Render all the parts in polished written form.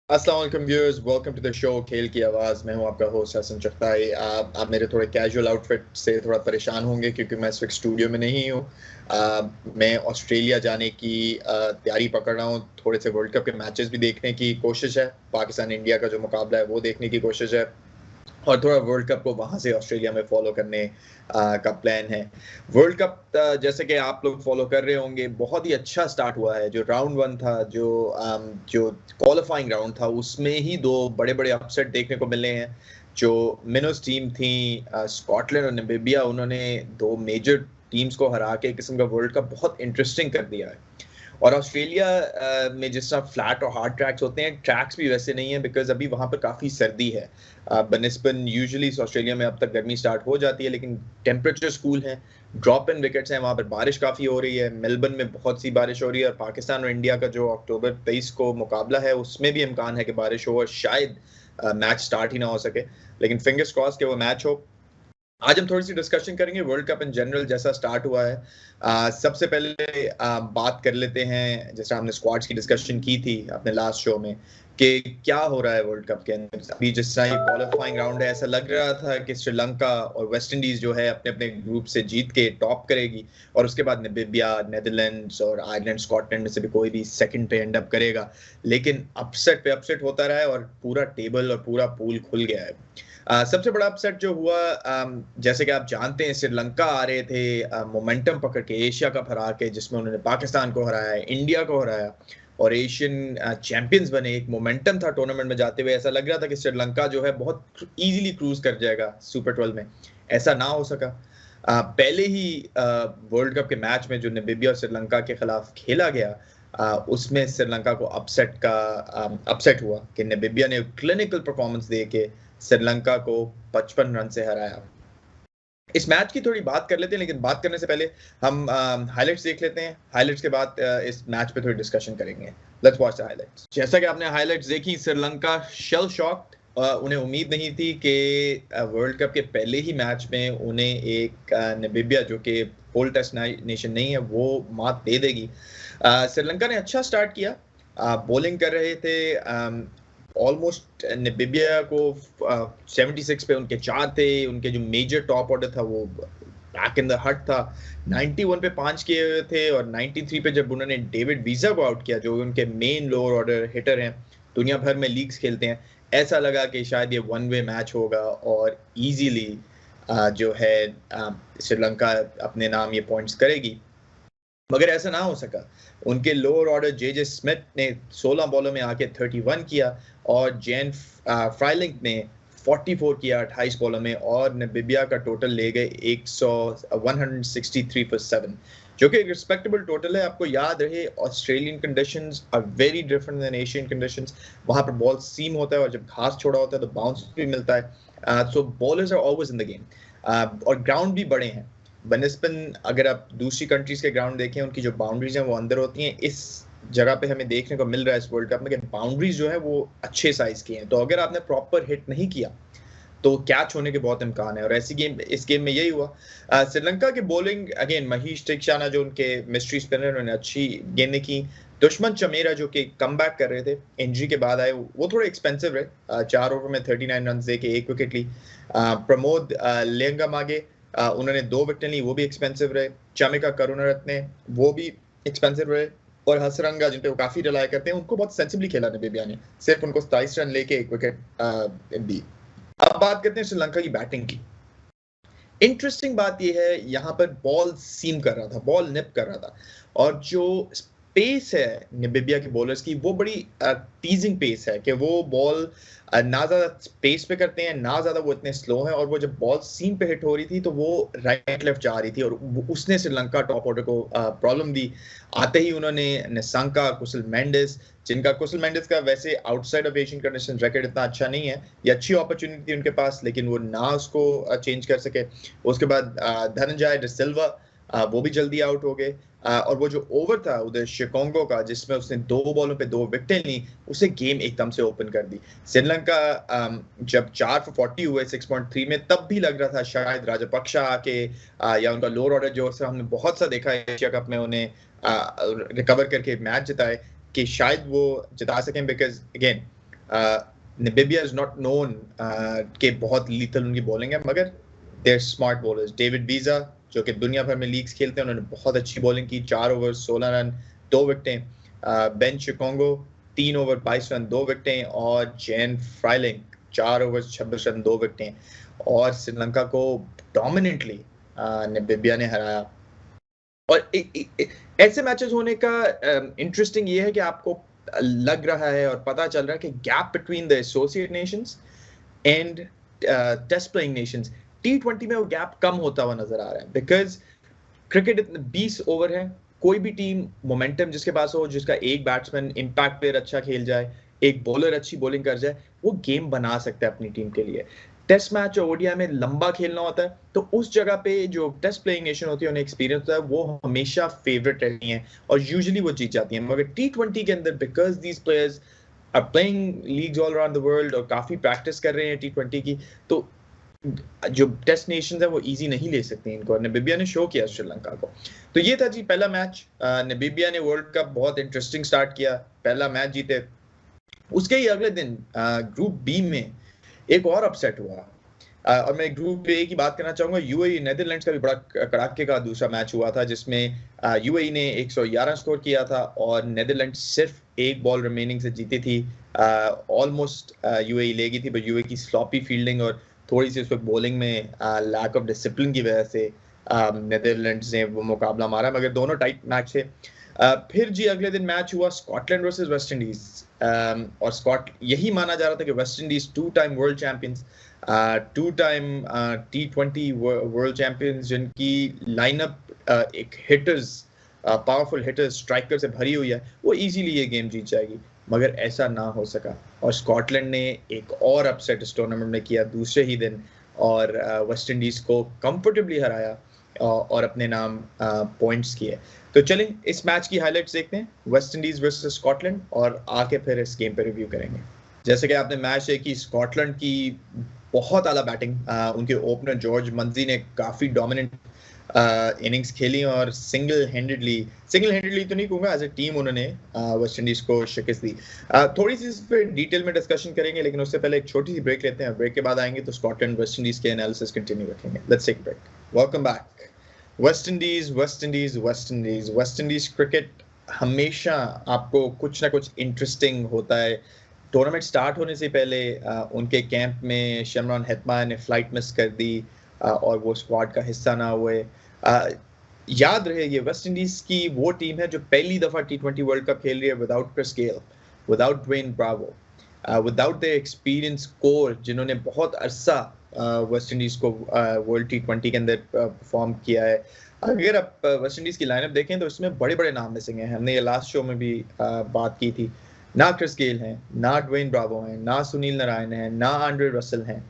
अस्सलाम वालेकुम viewers, welcome to the show खेल की आवाज़। मैं हूं आपका होस्ट हसन चगताई। आप मेरे थोड़े कैजुअल आउटफिट से थोड़ा परेशान होंगे क्योंकि मैं इस वक्त स्टूडियो में नहीं हूं। मैं ऑस्ट्रेलिया जाने की तैयारी पकड़ रहा हूं। थोड़े से वर्ल्ड कप के मैचेस भी देखने की कोशिश है। पाकिस्तान इंडिया का जो मुकाबला है वो देखने की कोशिश है, और थोड़ा वर्ल्ड कप को वहाँ से ऑस्ट्रेलिया में फॉलो करने का प्लान है। वर्ल्ड कप जैसे कि आप लोग फॉलो कर रहे होंगे, बहुत ही अच्छा स्टार्ट हुआ है। जो राउंड वन था, जो क्वालिफाइंग राउंड था, उसमें ही दो बड़े बड़े अपसेट देखने को मिले हैं। जो मिनोस टीम थी, स्कॉटलैंड और नामीबिया, उन्होंने दो मेजर टीम्स को हरा के एक किस्म का वर्ल्ड कप बहुत इंटरेस्टिंग कर दिया है। और ऑस्ट्रेलिया में जिस तरह फ्लैट और हार्ड ट्रैक्स होते हैं, ट्रैक्स भी वैसे नहीं है बिकॉज अभी वहाँ पर काफ़ी सर्दी है। बनिस्बन यूजुअली ऑस्ट्रेलिया में अब तक गर्मी स्टार्ट हो जाती है, लेकिन टेम्परेचर कूल है। ड्रॉप इन विकेट्स हैं, वहाँ पर बारिश काफ़ी हो रही है। मेलबर्न में बहुत सी बारिश हो रही है, और पाकिस्तान और इंडिया का जो अक्टूबर 23 को मुकाबला है, उसमें भी इम्कान है कि बारिश हो और शायद मैच स्टार्ट ही ना हो सके। लेकिन फिंगर्स क्रॉस के वो मैच हो। आज हम थोड़ी सी डिस्कशन करेंगे वर्ल्ड कप इन जनरल जैसा स्टार्ट हुआ है। सबसे पहले बात कर लेते हैं, जैसे हमने स्क्वाड्स की डिस्कशन की थी अपने लास्ट शो में, कि क्या हो रहा है वर्ल्ड कप के अंदर। अभी जिस तरह ये क्वालिफाइंग राउंड है, ऐसा लग रहा था कि श्रीलंका और वेस्ट इंडीज जो है अपने अपने ग्रुप से जीत के टॉप करेगी, और उसके बाद नामीबिया, नेदरलैंड्स और आयरलैंड, स्कॉटलैंड में से भी कोई भी सेकंड पे एंड अप करेगा। लेकिन अपसेट पे अपसेट होता रहा है, और पूरा टेबल और पूरा पूल खुल गया है। सबसे बड़ा अपसेट जो हुआ, जैसे कि आप जानते हैं, श्रीलंका आ रहे थे मोमेंटम पकड़ के एशिया कप हरा के, जिसमें उन्होंने पाकिस्तान को हराया, इंडिया को हराया और एशियन चैंपियंस बने। एक मोमेंटम था टूर्नामेंट में जाते हुए। ऐसा लग रहा था कि श्रीलंका जो है बहुत इजीली क्रूज कर जाएगा सुपर 12 में। ऐसा ना हो सका। पहले ही वर्ल्ड कप के मैच में जो नामीबिया और श्रीलंका के खिलाफ खेला गया, उसमें श्रीलंका को अपसेट हुआ कि नामीबिया ने क्लिनिकल परफॉर्मेंस दे के श्रीलंका को 55 रन से हराया। इस मैच की थोड़ी बात कर लेते हैं, लेकिन बात करने से पहले हम हाइलाइट्स देख लेते हैं। हाइलाइट्स के बाद इस मैच पे थोड़ी डिस्कशन करेंगे। Let's watch the highlights. जैसा कि आपने हाइलाइट्स देखी, श्रीलंका शेल शॉक्ड। उन्हें उम्मीद नहीं थी कि वर्ल्ड कप के पहले ही मैच में उन्हें एक नामीबिया, जो कि फुल टेस्ट नेशन नहीं है, वो मात दे देगी। श्रीलंका ने अच्छा स्टार्ट किया, बॉलिंग कर रहे थे। ऑलमोस्ट नामीबिया को 76 पे उनके 4 थे। उनके जो मेजर टॉप ऑर्डर था वो बैक इन द हट था। 91 पे 5 किए हुए थे, और 93 पे जब उन्होंने डेविड वीजा को आउट किया, जो उनके मेन लोअर ऑर्डर हिटर हैं, दुनिया भर में लीग्स खेलते हैं, ऐसा लगा कि शायद ये वन वे मैच होगा और इजीली जो है श्रीलंका अपने नाम ये पॉइंट्स करेगी। मगर ऐसा ना हो सका। उनके लोअर ऑर्डर जे स्मिथ ने 16 बॉलों में आके 31 किया, और जैन फ्राइलिंग ने 44 किया 28 बॉलों में, और नामीबिया का टोटल ले गए 163 फॉर 7, जो कि एक रिस्पेक्टेबल टोटल है। आपको याद रहे, Australian conditions are very different than Asian conditions. वहां पर बॉल सीम होता है, और जब घास छोड़ा होता है तो बाउंस भी मिलता है। So bowlers are always in the game, और ग्राउंड भी बड़े हैं बनिस्बन। अगर आप दूसरी कंट्रीज के ग्राउंड देखें, उनकी जो बाउंड्रीज हैं वो अंदर होती हैं। इस जगह पे हमें देखने को मिल रहा है इस वर्ल्ड कप में कि बाउंड्रीज जो है वो अच्छे साइज की हैं। तो अगर आपने प्रॉपर हिट नहीं किया तो कैच होने के बहुत इम्कान है, और ऐसी गेम इस गेम में यही हुआ। श्रीलंका की बॉलिंग अगेन, महीश दीक्षाना जो उनके मिस्ट्री स्पिनर, उन्होंने अच्छी गेंदें की। दुश्मन चमेरा जो कि कम बैक कर रहे थे, इंजरी के बाद आए, वो थोड़े एक्सपेंसिव रहे। 4 ओवर में 39 रन दे के 1 विकेट ली। प्रमोद लेंगामागे, उन्होंने 2 विकेट ली, वो भी एक्सपेंसिव रहे। चमिका करुणारत्ने, वो भी एक्सपेंसिव रहे। और हसरंगा, जिन पे वो काफी रिलाय करते हैं, उनको बहुत सेंसिबली खेला नामीबिया ने, सिर्फ उनको 27 रन लेके 1 विकेट दी। अब बात करते हैं श्रीलंका की बैटिंग की। इंटरेस्टिंग बात यह है, यहां पर बॉल सीम कर रहा था, बॉल निप कर रहा था, और जो पेस है नामीबिया के बॉलर्स की, वो बड़ी टीजिंग पेस है कि वो बॉल ना ज्यादा पेस पे करते हैं, ना ज्यादा वो इतने स्लो हैं। और वो जब बॉल सीम पे हिट हो रही थी तो वो राइट लेफ्ट जा रही थी, और उसने श्रीलंका टॉप ऑर्डर को प्रॉब्लम दी। आते ही उन्होंने निसंका, कुशल मेंडिस, जिनका कुशल मेंडिस का वैसे outside of Asian condition record इतना अच्छा नहीं है, ये अच्छी अपॉर्चुनिटी थी उनके पास, लेकिन वो ना उसको चेंज कर सके। उसके बाद धनंजय डिसिल्वा, वो भी जल्दी आउट हो गए। और वो जो ओवर था उधर शिकोंगो का, जिसमें उसने 2 बॉलों पे 2 विकेटें ली, उसे गेम एकदम से ओपन कर दी। श्रीलंका जब 4 for 40 हुए 6.3 में, तब भी लग रहा था शायद राजपक्षा आके या उनका लोअर ऑर्डर, जो हमने बहुत सा देखा है एशिया कप में, उन्हें रिकवर करके मैच जिताए, कि शायद वो जिता सकें। Because again Namibia is not known कि बहुत lethal उनकी bowling है, मगर they're smart bowlers. David Visa जो कि दुनिया भर में लीग्स खेलते हैं, उन्होंने बहुत अच्छी बॉलिंग की, 4 ओवर 16 रन 2 विकेटें. बेन चिकोंगो 3 ओवर 22 रन 2 विकेटें, और जैन फ्राइलिंग 4 ओवर 26 रन 2 विकेटें. और श्रीलंका को डोमिनेंटली नामीबिया ने हराया. और ऐसे मैचेस होने का इंटरेस्टिंग ये है कि आपको लग रहा है और पता चल रहा है कि gap between the associate nations and test playing nations, T20 में वो गैप कम होता हुआ नजर आ रहा है. बिकॉज क्रिकेट इतने 20 ओवर है, कोई भी टीम मोमेंटम जिसके पास हो, जिसका एक बैट्समैन इंपैक्ट प्लेयर अच्छा खेल जाए, एक बॉलर अच्छी बॉलिंग कर जाए, वो गेम बना सकता है अपनी टीम के लिए. टेस्ट मैच और ओडीआई में लंबा खेलना होता है, तो उस जगह पे जो टेस्ट प्लेइंग नेशन होती है, उन्हें एक्सपीरियंस होता है, वो हमेशा फेवरेट रहती हैं और यूजुअली वो जीत जाती हैं. मगर T20 के अंदर because these players are playing leagues all around the world और काफी प्रैक्टिस कर रहे हैं T20 की, तो जो टेस्ट नेशंस है वो इजी नहीं ले सकते इनको, और नामीबिया ने शो किया श्रीलंका को. तो ये था जी पहला मैच. नामीबिया ने वर्ल्ड कप बहुत इंटरेस्टिंग स्टार्ट किया, पहला मैच जीते. उसके ही अगले दिन ग्रुप बी में एक और अपसेट हुआ, और मैं ग्रुप ए की बात करना चाहूंगा. यूएई नेदरलैंड्स का भी बड़ा कड़ाके का दूसरा मैच हुआ था, जिसमें यूएई ने 111 स्कोर किया था और नेदरलैंड्स सिर्फ एक बॉल रिमेनिंग से जीती थी. ऑलमोस्ट यूएई ले गई थी, बट यूएई की स्लॉपी फील्डिंग और थोड़ी सी उस वक्त बॉलिंग में लैक ऑफ डिसिप्लिन की वजह से नेदरलैंड्स ने वो मुकाबला मारा, मगर दोनों टाइट मैच थे. फिर जी अगले दिन मैच हुआ स्कॉटलैंड वर्सेस वेस्ट इंडीज, और यही माना जा रहा था कि West Indies 2 time world champions, 2 time T20 world champions, जिनकी लाइनअप एक हिटर्स, पावरफुल हिटर्स, स्ट्राइकर से भरी हुई है, वो इजीली ये गेम जीत जाएगी. मगर ऐसा ना हो सका, और स्कॉटलैंड ने एक और अपसेट इस टूर्नामेंट में किया दूसरे ही दिन, और वेस्ट इंडीज को कंफर्टेबली हराया और अपने नाम पॉइंट्स किए. तो चलें इस मैच की हाइलाइट्स देखते हैं, वेस्ट इंडीज वर्सेस स्कॉटलैंड, और आके फिर इस गेम पे रिव्यू करेंगे. जैसे कि आपने मैच देखी, स्कॉटलैंड की बहुत आला बैटिंग, उनके ओपनर जॉर्ज मंजी ने काफी डोमिनेंट इनिंग्स खेली और सिंगल हैंडेडली तो नहीं कहूंगा, एज ए टीम उन्होंने वेस्ट इंडीज को शिकस्त दी. थोड़ी सी इस पे डिटेल में डिस्कशन करेंगे, लेकिन उससे पहले एक छोटी सी ब्रेक लेते हैं. ब्रेक के बाद आएंगे तो स्कॉटलैंड वेस्ट इंडीज के एनालिसिस कंटिन्यू रखेंगे. Let's take break. Welcome back. West Indies cricket हमेशा आपको कुछ ना कुछ इंटरेस्टिंग होता है. टूर्नामेंट स्टार्ट होने से पहले उनके कैंप में शिमरॉन हेटमायर ने फ्लाइट मिस कर दी और वो स्क्वाड का हिस्सा ना हुए. याद रहे, ये वेस्ट इंडीज की वो टीम है जो पहली दफा T20 वर्ल्ड कप खेल रही है without Chris Gayle, without Dwayne Bravo, without the experience core, जिन्होंने बहुत अरसा वेस्ट इंडीज को वर्ल्ड T20 के अंदर परफॉर्म किया है. अगर आप वेस्ट इंडीज की लाइनअप देखें तो इसमें बड़े बड़े नाम मिसिंग हैं. हमने ये लास्ट शो में भी बात की थी. ना क्रिस गेल हैं, ना ड्वेन ब्रावो हैं, ना सुनील नारायण हैं, ना आंड्रे रसल हैं.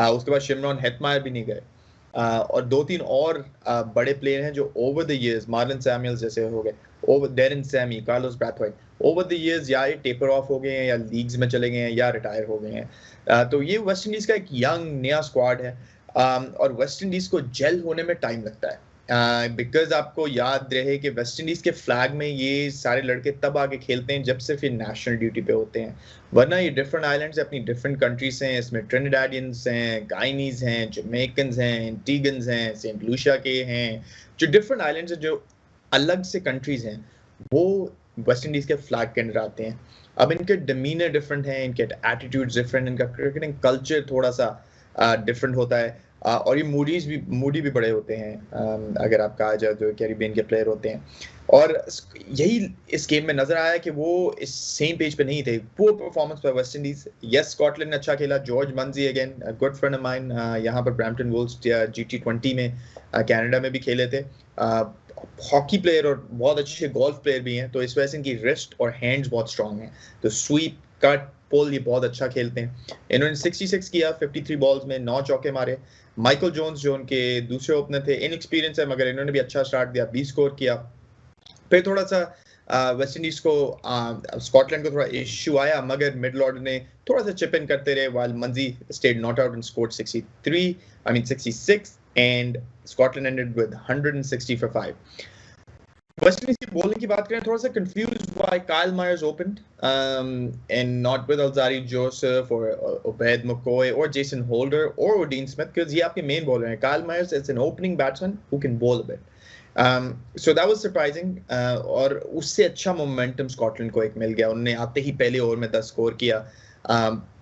उसके बाद शिमरॉन हेटमायर भी नहीं गए, और 2-3 और बड़े प्लेयर हैं जो over the years, Marlon Samuels जैसे हो गए, over Darren Sammy, Carlos Brathwaite, over the years या ये टेपर ऑफ हो गए हैं, या लीग्स में चले गए हैं, या रिटायर हो गए हैं. तो ये वेस्ट इंडीज का एक यंग नया स्क्वाड है, और वेस्ट इंडीज को जेल होने में टाइम लगता है. बिकॉज आपको याद रहे कि वेस्ट इंडीज के फ्लैग में ये सारे लड़के तब आके खेलते हैं जब सिर्फ ये नेशनल ड्यूटी पे होते हैं, वरना ये डिफरेंट आइलैंड्स अपनी डिफरेंट कंट्रीज हैं. इसमें ट्रिनिडाडियंस हैं, गाइनीज हैं, जमैकन्स हैं, एंटीगन्स हैं, सेंट लूशिया के हैं, जो डिफरेंट आइलैंड्स हैं, जो अलग से कंट्रीज हैं, वो वेस्ट इंडीज के फ्लैग के अंदर आते हैं. अब इनके डिमीनर डिफरेंट हैं, इनके एटीट्यूड्स डिफरेंट, इनका क्रिकेटिंग कल्चर थोड़ा सा डिफरेंट होता है, और ये मूडी भी बड़े होते हैं. अगर आप कहा जाए तो कैरिबियन के प्लेयर होते हैं, और यही इस गेम में नजर आया कि वो इस सेम पेज पे नहीं थे. पुअर परफॉर्मेंस पर वेस्ट इंडीज. यस, स्कॉटलैंड ने अच्छा खेला. George Manji again good friend of mine, यहाँ पर ब्रैम्पटन वुल्व्स GT20 में कनाडा में भी खेले थे. हॉकी प्लेयर और बहुत अच्छे गोल्फ प्लेयर भी हैं, तो इस वजह से इनकी रिस्ट और हैंड्स बहुत स्ट्रांग हैं. तो स्वीप, कट, पुल ये बहुत अच्छा खेलते हैं. इन्होंने 66 किया 53 बॉल्स में, 9 चौके मारे. माइकल जोन्स जो उनके दूसरे ओपनर थे, इनएक्सपीरियंस है, मगर इन्होंने भी अच्छा स्टार्ट दिया, 20 स्कोर किया. फिर थोड़ा सा वेस्ट इंडीज को, स्कॉटलैंड को थोड़ा इश्यू आया, मगर मिडल ऑर्डर ने थोड़ा सा चिप इन करते रहे, while Manji stayed not out and scored 66, and Scotland ended with 160 for 5. West Indies की बॉलिंग की बात करें, थोड़ा सा कंफ्यूज हुआ. Kyle Mayers opened and not with Alzari Joseph or Obed McCoy or Jason Holder or Dean Smith, because ये आपके main bowler हैं. Kyle Myers is an opening batsman who can bowl a bit. So that was surprising. और उससे अच्छा momentum Scotland को एक मिल गया. उन्होंने आते ही पहले ओवर में 10 स्कोर किया.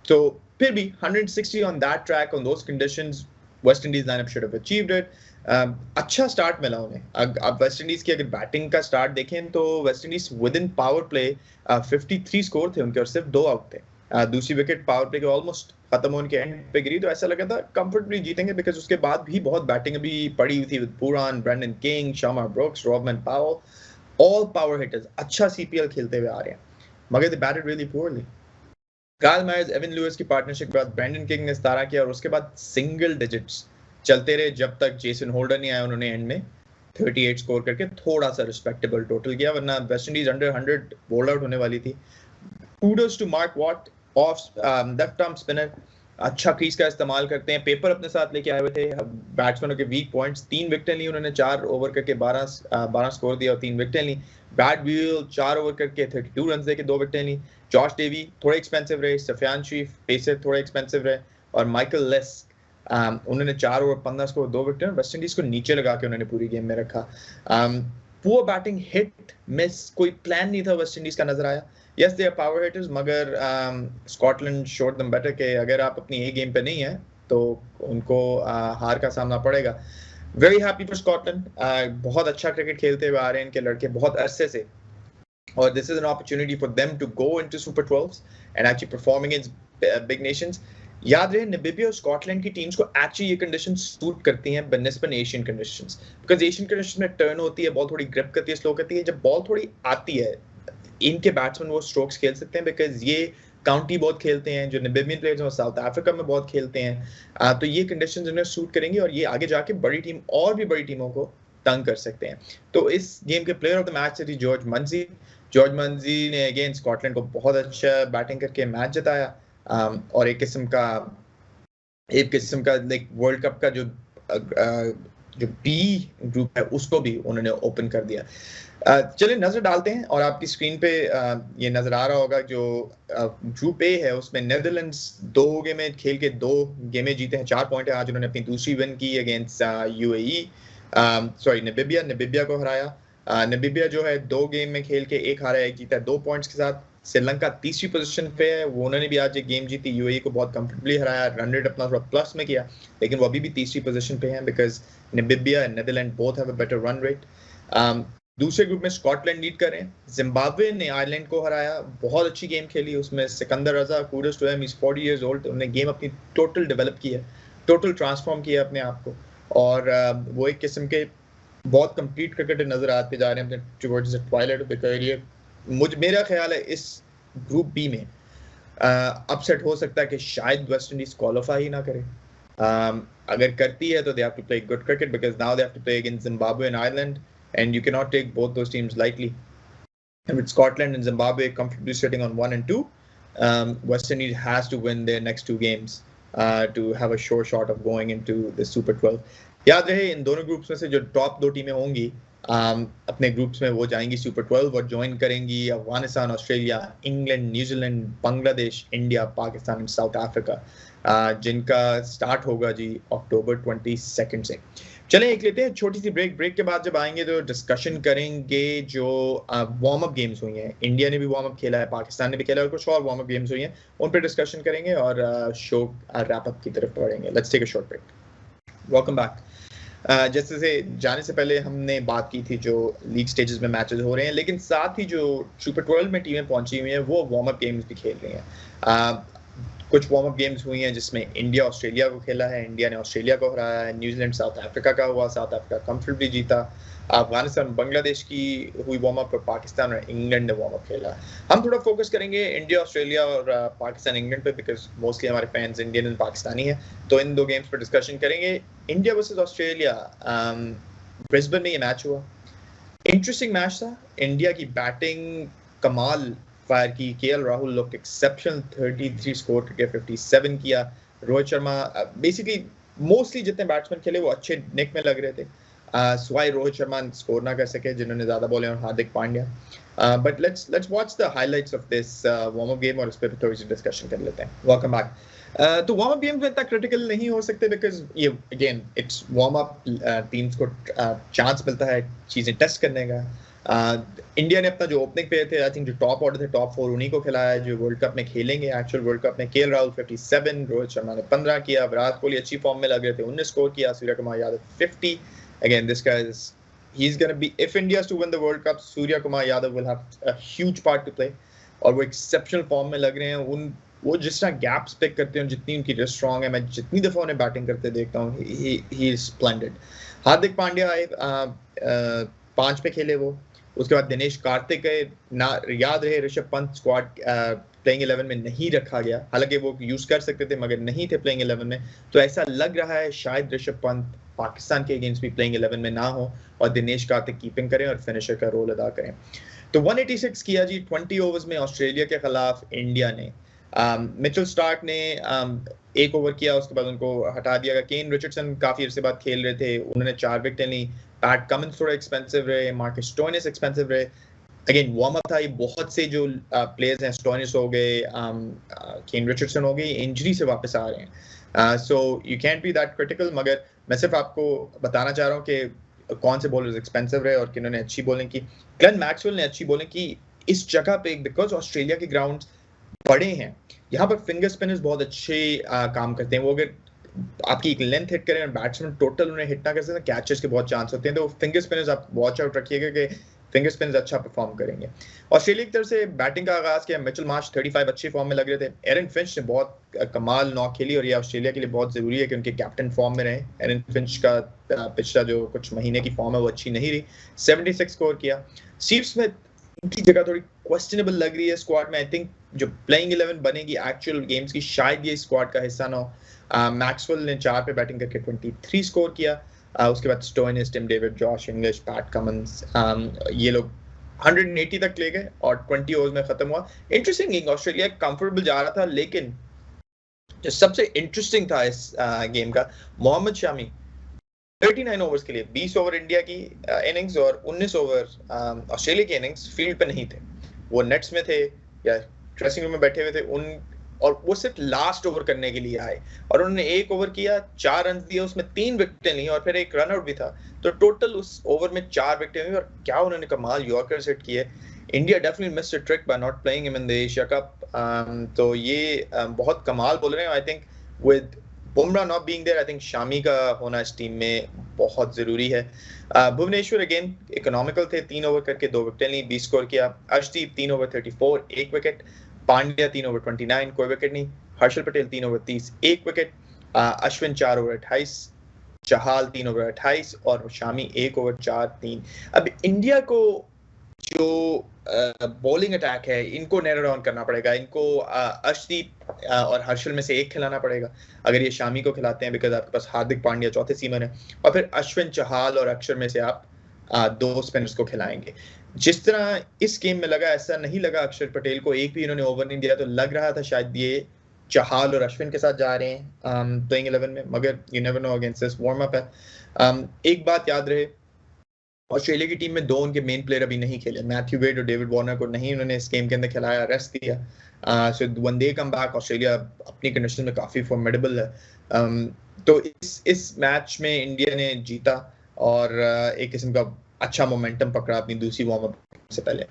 तो फिर भी 160 on that track on those conditions, West Indies lineup should have achieved it. अच्छा स्टार्ट मिला उन्हें. अब वेस्ट इंडीज की अगर बैटिंग का स्टार्ट देखें तो West Indies with in power play 53 score थे उनके और सिर्फ 2 आउट थे. दूसरी विकेट पावर प्ले के ऑलमोस्ट खत्म होने के एंड पे गिरी, तो ऐसा लगा था कंफर्टेबली जीतेंगे, बिकॉज उसके बाद भी बहुत बैटिंग अभी पड़ी हुई थी with Pooran, Brandon King, Shamarh Brooks, Rovman Powell, all power hitters. अच्छा सीपीएल खेलते हुए आ रहे हैं, मगर they batted really poorly. Kyle Mayers, Evin Lewis की पार्टनरशिप के बाद ब्रेंडन किंग ने 17 किया और उसके बाद सिंगल डिजिट्स चलते रहे जब तक जेसन होल्डर नहीं आया. उन्होंने एंड में 38 स्कोर करके थोड़ा सा रिस्पेक्टेबल टोटल किया, वरना West Indies under 100 bowled out होने वाली थी. Kudos to Mark Watt, off left arm spinner, अच्छा क्रीज का इस्तेमाल करते हैं. पेपर अपने साथ लेके आए हुए थे. बैट्समैनों के वीक पॉइंट्स, 3 विकेटें ली उन्होंने, 4 ओवर करके 12 स्कोर दिया और 3 विकेटें ली. ब्रैड व्हील 4 ओवर करके 32 रन देके 2 विकेटें ली. जॉश डेवी थोड़े एक्सपेंसिव रहे, सफियान शरीफ पेसर थोड़े एक्सपेंसिव रहे, और माइकल लेस्क उन्होंने 4 over 15 score 2 wicket. West Indies को नीचे लगा के उन्होंने पूरी गेम में रखा. पुअर बैटिंग, हिट मिस, कोई प्लान नहीं था वेस्ट इंडीज का नजर आया. Yes they are power hitters, मगर स्कॉटलैंड शोड देम बेटर कि अगर आप अपनी ए गेम पे नहीं है तो उनको हार का सामना पड़ेगा. Very happy for Scotland. बहुत अच्छा क्रिकेट खेलते हुए आ रहे हैं इनके लड़के बहुत अरसे से, और this is an opportunity for them to go into super 12s and actually perform against big nations. याद रहे, नामीबिया और स्कॉटलैंड की टीम्स को एक्चुअली ये कंडीशंस सूट करती हैं बनिस्बत Asian conditions, because Asian conditions में टर्न होती है, बॉल थोड़ी ग्रिप करती है, स्लो करती है. जब बॉल थोड़ी आती है, इनके बैट्समैन वो स्ट्रोक्स खेल सकते हैं, बिकॉज ये काउंटी बहुत खेलते हैं. जो नामीबियन प्लेयर्स हैं साउथ अफ्रीका में बहुत खेलते हैं. तो ये कंडीशंस इन्हें सूट करेंगी और ये आगे जाके बड़ी टीम और भी बड़ी टीमों को तंग कर सकते हैं. तो इस गेम के प्लेयर ऑफ द मैच थी जॉर्ज मंजी. जॉर्ज मंजी ने अगेन स्कॉटलैंड को बहुत अच्छा बैटिंग करके मैच जिताया, और एक किस्म का लाइक वर्ल्ड कप का जो बी ग्रुप है उसको भी उन्होंने ओपन कर दिया. चलिए नजर डालते हैं, और आपकी स्क्रीन पे ये नजर आ रहा होगा जो ग्रुप ए है उसमें नेदरलैंड्स 2 गेमें खेल के 2 गेमें जीते हैं, 4 पॉइंट है. आज उन्होंने अपनी दूसरी विन की अगेंस्ट यूएई, नामीबिया को हराया. नामीबिया जो है 2 गेम में खेल के 1 हारा 1 जीता, 2 पॉइंट्स के साथ. श्रीलंका तीसरी पोजीशन पे है, वो उन्होंने भी आज एक गेम जीती, यूएई को बहुत कंफर्टेबली हराया, रन रेट अपना थोड़ा प्लस में किया, लेकिन वो अभी भी तीसरी पोजीशन पे है because Namibia and Netherland both have a better run rate. दूसरे ग्रुप में स्कॉटलैंड लीड कर रहे हैं. जिम्बाब्वे ने आयरलैंड को हराया, बहुत अच्छी गेम खेली. उसमें Sikandar Raza, kudos to him, he is 40 years old. उन्होंने गेम अपनी टोटल डेवलप की है, टोटल ट्रांसफॉर्म किया अपने आप को, और वो एक किस्म के बहुत कंप्लीट क्रिकेटर नजर आते जा रहे हैं अपने towards the Twilight of the career. मेरा ख्याल है इस ग्रुप बी में अपसेट हो सकता है कि शायद वेस्ट इंडीज क्वालिफाई ही ना करे. अगर करती है तो they have to play good cricket, because now they have to play against Zimbabwe and Ireland, and you cannot take both those teams lightly. And with Scotland and Zimbabwe comfortably sitting on 1 and 2, West Indies has to win their next 2 games to have a sure shot of going into the Super 12. याद रहे इन दोनों groups में से जो top 2 टीमें होंगी अपने groups में वो जाएंगी सुपर 12 और ज्वाइन करेंगी Afghanistan, Australia, England, New Zealand, Bangladesh, India, Pakistan and south Africa, जिनका स्टार्ट होगा जी अक्टूबर 22 से. चलें एक लेते हैं छोटी सी ब्रेक के बाद जब आएंगे तो डिस्कशन करेंगे जो वार्म अप गेम्स हुई हैं. इंडिया ने भी वार्म अप खेला है, पाकिस्तान ने भी खेला है, और कुछ और वार्म अप गेम्स हुई हैं, उन पर डिस्कशन करेंगे और शो रैप अप की तरफ बढ़ेंगे. Let's take a short break. Welcome back. जैसे से जाने से पहले हमने बात की थी जो लीग स्टेजेस में मैचेस हो रहे हैं, लेकिन साथ ही जो सुपर 12 में टीमें पहुंची हुई हैं वो वार्म अप गेम्स भी खेल रही हैं. कुछ वार्म अप गेम्स हुई हैं जिसमें इंडिया ऑस्ट्रेलिया को खेला है, इंडिया ने ऑस्ट्रेलिया को हराया है. न्यूजीलैंड साउथ अफ्रीका का हुआ, साउथ अफ्रीका कंफर्टेबली जीता. अफगानिस्तान बांग्लादेश की हुई वार्म अप, पाकिस्तान और इंग्लैंड ने वार्म अप खेला. हम थोड़ा फोकस करेंगे इंडिया ऑस्ट्रेलिया और पाकिस्तान इंग्लैंड पे, बिकॉज मोस्टली हमारे फैंस इंडियन एंड पाकिस्तानी हैं, तो इन 2 गेम्स पर डिस्कशन करेंगे. इंडिया वर्सेस ऑस्ट्रेलिया, ब्रिस्बेन में ये मैच हुआ, इंटरेस्टिंग मैच था. इंडिया की बैटिंग कमाल फायर की, KL Rahul look exceptional, 33 score करके 57 किया. रोहित शर्मा बेसिकली मोस्टली जितने बैट्समैन खेले वो अच्छे निक में लग रहे थे. स्वाई रोहित शर्मा स्कोर ना कर सके जिन्होंने ज़्यादा बॉलें, और Hardik Pandya. But let's watch the highlights of this warm up game और इस पर थोड़ी सी डिस्कशन कर लेते हैं. Welcome back. तो वार्म अप गेम में इतना क्रिटिकल नहीं हो सकते बिकॉज ये again it's warm up, teams को चांस मिलता है चीज़ें टेस्ट करने का. इंडिया ने अपना जो ओपनिंग पे थे, आई थिंक जो टॉप ऑर्डर थे टॉप 4 उन्हीं को खिलाया जो वर्ल्ड कप में खेलेंगे एक्चुअल वर्ल्ड कप में. केएल राहुल 57, रोहित शर्मा ने 15 किया, विराट कोहली अच्छी फॉर्म में लग रहे थे 19 स्कोर किया, Surya Kumar Yadav 50. Again this guy is he's going to be, if India is to win the World Cup, Surya Kumar Yadav will have a huge part to play. और वो एक्सेप्शनल फॉर्म में लग रहे हैं. वो जिस तरह गैप्स पिक करते हैं, जितनी उनकी रिस्ट स्ट्रांग है, मैं जितनी दफ़ा उन्हें बैटिंग करते देखता हूँ, he is splendid. Hardik Pandya आए 5 पे खेले वो. उसके बाद दिनेश कार्तिक गए ना. याद रहे ऋषभ पंत स्क्वाड प्लेइंग 11 में नहीं रखा गया, हालांकि वो यूज कर सकते थे मगर नहीं थे प्लेइंग 11 में. तो ऐसा लग रहा है शायद ऋषभ पंत पाकिस्तान के अगेंस्ट भी प्लेइंग 11 में ना हो और दिनेश कार्तिक कीपिंग करें और फिनिशर का रोल अदा करें. तो 186 किया जी 20 ओवर्स में ऑस्ट्रेलिया के खिलाफ इंडिया ने. मिचेल स्टार्क ने 1 ओवर किया, उसके बाद उनको हटा दिया गया. केन रिचर्डसन काफी अरसे बाद खेल रहे थे, उन्होंने 4 विकेटें ली. पैट कमिंस थोड़ा एक्सपेंसिव रहे, मार्कस स्टोइनिस एक्सपेंसिव रहे. अगेन वार्म अप था, ये बहुत से जो प्लेयर्स हैं, स्टोइनिस हो गए, केन रिचर्डसन हो गए, इंजरी से वापस आ रहे हैं. So you can't B that critical. मगर मैं सिर्फ आपको बताना चाह रहा हूँ कि कौन से बॉलर्स एक्सपेंसिव रहे और किन्होंने अच्छी बॉलिंग की. ग्लेन मैक्सवेल ने अच्छी बॉलिंग की इस जगह पे बिकॉज ऑस्ट्रेलिया के ग्राउंड बड़े हैं. यहाँ पर फिंगर स्पिनर्स बहुत अच्छे काम करते हैं. वो अगर आपकी एक लेंथ हिट करें, बैट्समैन टोटल उन्हें हिट ना कर सकते, कैचेस के बहुत चांस होते हैं. तो फिंगर स्पिनर्स आप वॉच आउट रखिएगा कि फिंगर स्पिनर्स अच्छा परफॉर्म करेंगे. ऑस्ट्रेलिया की तरफ से बैटिंग का आगाज किया. मिचेल मार्श 35 अच्छी फॉर्म में लग रहे थे. एरन फिंच ने बहुत कमाल नॉक खेली और ये ऑस्ट्रेलिया के लिए बहुत जरूरी है कि उनके कैप्टन फॉर्म में रहे. एरन फिंच का पिछला जो कुछ महीने की फॉर्म है वो अच्छी नहीं रही. 76 स्कोर किया. स्टीव स्मिथ उनकी जगह थोड़ी क्वेश्चनेबल लग रही है स्क्वाड में. आई थिंक जो प्लेइंग 11 बनेगी एक्चुअल गेम्स की, शायद ये स्क्वाड का हिस्सा ना हो. मैक्सवेल ने 4 पे बैटिंग करके 23 स्कोर किया. उसके बाद Stoinis, Tim David, Josh Inglis, Pat Cummins, ये लोग 180 तक ले गए और 20 ओवर्स में खत्म हुआ. इंटरेस्टिंग गेम, ऑस्ट्रेलिया कंफर्टेबल जा रहा था, लेकिन जो सबसे इंटरेस्टिंग था इस गेम का, मोहम्मद शामी 39 ओवर्स के लिए 20 ओवर इंडिया की इनिंग्स और 19 ओवर ऑस्ट्रेलिया की इनिंग्स फील्ड पे नहीं थे. वो नेट्स में थे या ड्रेसिंग रूम में बैठे हुए थे और वो सिर्फ लास्ट ओवर करने के लिए आए और उन्होंने 1 ओवर किया, 4 रन दिए, उसमें 3 विकेटें ली और फिर एक रन आउट भी था. तो टोटल उस ओवर में 4 विकेटें हुई और क्या उन्होंने कमाल यॉर्कर्स हिट किए. India definitely missed a trick by not playing him in the Asia cup. तो ये बहुत कमाल बोल रहे हैं. I think with Bumrah not being there, I think Shami का होना इस टीम में बहुत जरूरी है. भुवनेश्वर अगेन इकोनॉमिकल थे, 3 ओवर करके 2 विकेटें ली, 20 स्कोर किया. Arshdeep 3 over 34, 1 wicket. Pandya 3 over 29, कोई विकेट नहीं. Harshal Patel 3 over 30, 1 wicket. Ashwin 4 over 28, Chahal 3 over 28 और शामी 1 ओवर 4-3. अब इंडिया को जो बॉलिंग अटैक है इनको नैरो डाउन करना पड़ेगा. इनको अर्शदीप और हर्षल में से एक खिलाना पड़ेगा अगर ये शामी को खिलाते हैं, बिकॉज आपके पास हार्दिक पांड्या चौथे सीमन है और फिर अश्विन, चहाल और अक्षर में से आप 2 स्पिनर्स को खिलाएंगे. जिस तरह इस गेम में लगा, ऐसा नहीं लगा अक्षर पटेल को एक भी इन्होंने ओवर नहीं दिया, तो लग रहा था शायद ये चहाल और अश्विन के साथ जा रहे हैं प्लेइंग 11 में, मगर you never know against this warm up है. एक बात याद रहे, ऑस्ट्रेलिया की टीम में 2 उनके मेन प्लेयर अभी नहीं खेले. मैथ्यू वेड और डेविड वार्नर को नहीं उन्होंने इस गेम के अंदर खिलाया, रेस्ट दिया. So when they come back, Australia अपनी कंडीशन में काफी फॉर्मिडेबल है. तो इस मैच में इंडिया ने जीता और एक किस्म का अच्छा मोमेंटम पकड़ा अपनी दूसरी वार्म अप से पहले.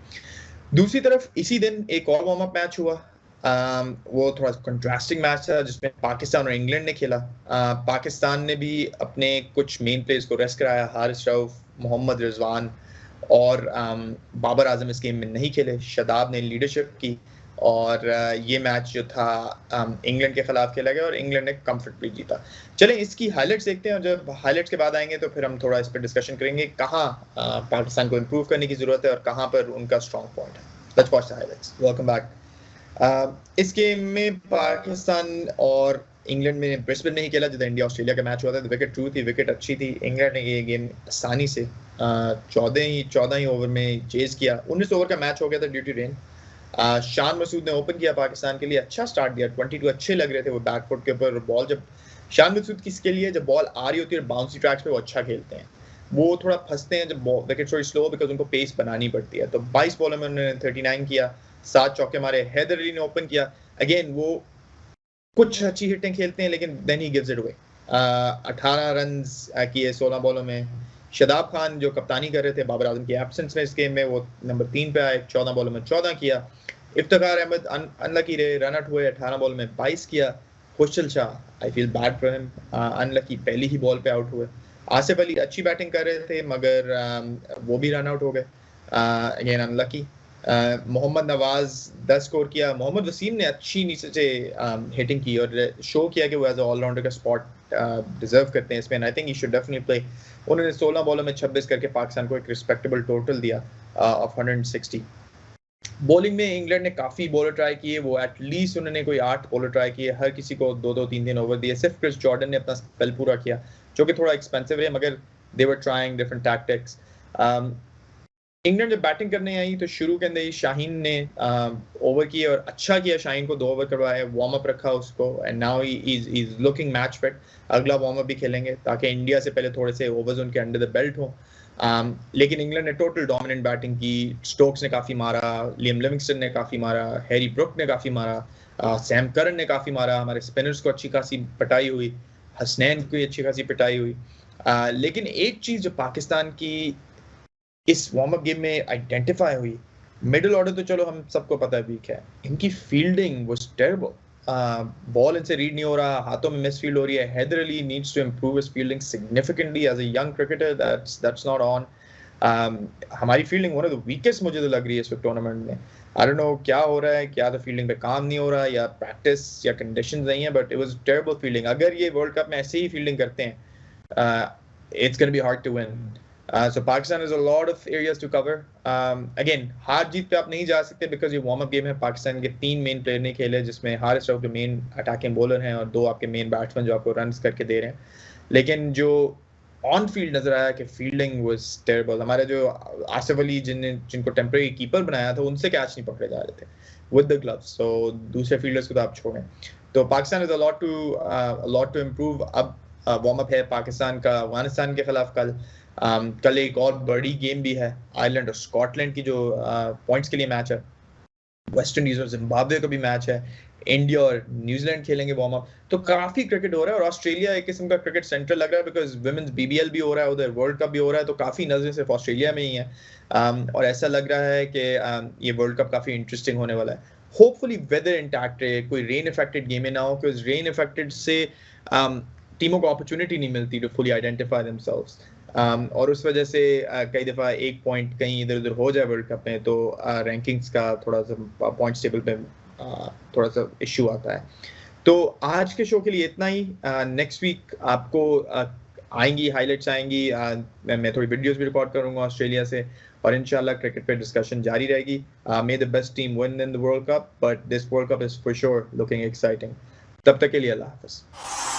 दूसरी तरफ इसी दिन एक और वार्म अप मैच हुआ. वो थोड़ा कंट्रास्टिंग मैच था जिसमें पाकिस्तान और इंग्लैंड ने खेला. पाकिस्तान ने भी अपने कुछ मेन प्लेयर्स को रेस्ट कराया. हारिस रऊफ, मोहम्मद रिजवान और बाबर आजम इस गेम में नहीं खेले. शादाब ने लीडरशिप की और ये मैच जो था इंग्लैंड के खिलाफ खेला गया और इंग्लैंड ने कंफर्टेबली जीता. चलें इसकी हाइलाइट्स देखते हैं और जब हाइलाइट्स के बाद आएंगे तो फिर हम थोड़ा इस पर डिस्कशन करेंगे कहाँ पाकिस्तान को इम्प्रूव करने की जरूरत है और कहाँ पर उनका स्ट्रॉन्ग पॉइंट है. Let's watch the highlights. Welcome back. इस गेम में पाकिस्तान और इंग्लैंड में ब्रिस्बेन में ही खेला जिधर इंडिया ऑस्ट्रेलिया का मैच हुआ था. विकेट ट्रू थी, विकेट अच्छी थी. इंग्लैंड ने ये गेम आसानी से 14 ही ओवर में चेज किया. 19 ओवर का मैच हो गया था due to rain. Shan Masood ने ओपन किया पाकिस्तान के लिए, अच्छा स्टार्ट दिया. 22 अच्छे लग रहे थे वो बैकफुट के ऊपर. बॉल जब शान मसूद किसके लिए, जब बॉल आ रही होती है बाउंसी ट्रैक्स पे वो अच्छा खेलते हैं. वो थोड़ा फंसते हैं जब विकेट थोड़ी स्लो बिकॉज उनको पेस बनानी पड़ती है। तो 22 बॉलों में उन्होंने 39 किया, 7 चौके मारे। हैदर अली ने ओपन किया, अगेन वो कुछ अच्छी हिटिंग खेलते हैं लेकिन then he gives it away. 18 run किए 16 बॉलों में। शादाब खान जो कप्तानी कर रहे थे बाबर आजम की एब्सेंस में इस गेम में, वो नंबर 3 पे आए, 14 बॉलों में 14 किया। इफ्तिखार अहमद अनलकी रहे, रन आउट हुए, 18 बॉल में 22 किया। Khushdil Shah, I feel bad for him, unlucky, पहली ही बॉल पे आउट हुए। आसिफ अली अच्छी बैटिंग कर रहे थे मगर वो भी रन आउट हो गए, again unlucky. Mohammad Nawaz 10 score किया। मोहम्मद वसीम ने अच्छी नीचे से हिटिंग की और शो किया कि वो एज ऑलराउंडर का स्पॉट डिजर्व करते हैं इसमें। I think he should definitely play. उन्होंने 16 बॉलों में 26 करके पाकिस्तान को एक रिस्पेक्टेबल टोटल दिया ऑफ 160। बॉलिंग में इंग्लैंड ने काफ़ी बॉलर ट्राई किए, वो एटलीस्ट उन्होंने कोई 8 बॉलर ट्राई किए, हर किसी को 2-2 3-3 ओवर दिए। सिर्फ क्रिस जॉर्डन ने अपना स्पेल पूरा किया जो कि थोड़ा एक्सपेंसिव है मगर they were trying different tactics. England जब बैटिंग करने आई तो शुरू के अंदर ही शाहीन ने ओवर किए और अच्छा किया, शाहीन को 2 ओवर करवाए, वार्म अप रखा उसको, and now he is looking match fit. अगला वार्म अप भी खेलेंगे ताकि इंडिया से पहले थोड़े से ओवर्स उनके अंडर द बेल्ट हों। लेकिन इंग्लैंड ने टोटल डोमिनेंट बैटिंग की। स्टोक्स ने काफ़ी मारा, लियम लिविंगस्टन ने काफ़ी मारा, हैरी ब्रुक ने काफ़ी मारा, सैम करन ने काफ़ी मारा, हमारे स्पिनर्स को अच्छी खासी पिटाई हुई, हसनैन की अच्छी खासी पिटाई हुई। लेकिन एक चीज़ जो पाकिस्तान की इस वार्म अप गेम में आइडेंटिफाई हुई, मिडिल ऑर्डर तो चलो हम सबको पता है वीक है, इनकी फील्डिंग वाज टेरिबल। बॉल इनसे रीड नहीं हो रहा, हाथों में मिस फील्ड हो रही है। Haider Ali needs to improve his fielding significantly as a young cricketer, that's not on. हमारी fielding one of the weakest मुझे तो लग रही है इस टूर्नामेंट में। आई डोंट नो क्या हो रहा है, क्या तो फील्डिंग पे काम नहीं हो रहा या प्रैक्टिस या कंडीशंस नहीं है, but it was terrible fielding. अगर ये वर्ल्ड कप में ऐसे ही फील्डिंग करते हैं, it's going to be hard to win. So Pakistan has a lot of areas to cover. Again, हार जीत पे आप नहीं जा सकते बिकॉज ये वार्म अप गेम है। पाकिस्तान के 3 मेन प्लेयर नहीं खेले जिसमें हारिस रऊफ जो मेन अटैकिंग बॉलर हैं और 2 आपके मेन बैट्समैन जो आपको रन्स करके दे रहे हैं। लेकिन जो ऑन फील्ड नजर आया कि फील्डिंग वाज टेरिबल। हमारे जो आसिफ अली जिनको टेम्परेरी कीपर बनाया था उनसे कैच नहीं पकड़े जा रहे थे विद द ग्लव्स, सो दूसरे फील्डर्स को तो आप छोड़ें। तो Pakistan is a lot to improve. अब वार्म अप है पाकिस्तान का अफगानिस्तान के खिलाफ कल। कल एक और बड़ी गेम भी है, आयरलैंड और स्कॉटलैंड की जो पॉइंट्स के लिए मैच है। वेस्ट इंडीज और जिम्बाब्वे का भी मैच है। इंडिया और न्यूजीलैंड खेलेंगे वार्म अप। तो काफी क्रिकेट हो रहा है और ऑस्ट्रेलिया एक किस्म का क्रिकेट सेंटर लग रहा है बिकॉज वुमेन्स बीबीएल भी हो रहा है, उधर वर्ल्ड कप भी हो रहा है, तो काफी नजरें सिर्फ ऑस्ट्रेलिया में ही है। और ऐसा लग रहा है कि ये वर्ल्ड कप काफी इंटरेस्टिंग होने वाला है। होपफुली वेदर इंटैक्ट रहे, कोई रेन इफेक्टेड गेमें ना हो, बिकॉज रेन इफेक्टेड से टीमों को अपॉर्चुनिटी नहीं मिलती टू फुली आइडेंटिफाई देमसेल्व्स। और उस वजह से कई दफ़ा एक पॉइंट कहीं इधर उधर हो जाए वर्ल्ड कप में तो रैंकिंग्स का थोड़ा सा पॉइंट्स टेबल पे थोड़ा सा इश्यू आता है। तो आज के शो के लिए इतना ही। नेक्स्ट वीक आपको आएंगी हाइलाइट्स आएंगी, मैं थोड़ी वीडियोस भी रिकॉर्ड करूंगा ऑस्ट्रेलिया से और इंशाल्लाह क्रिकेट पे डिस्कशन जारी रहेगी। मे the best team win in the world cup, but this world cup is for sure looking exciting. तब तक के लिए अल्लाह हाफ़िज़।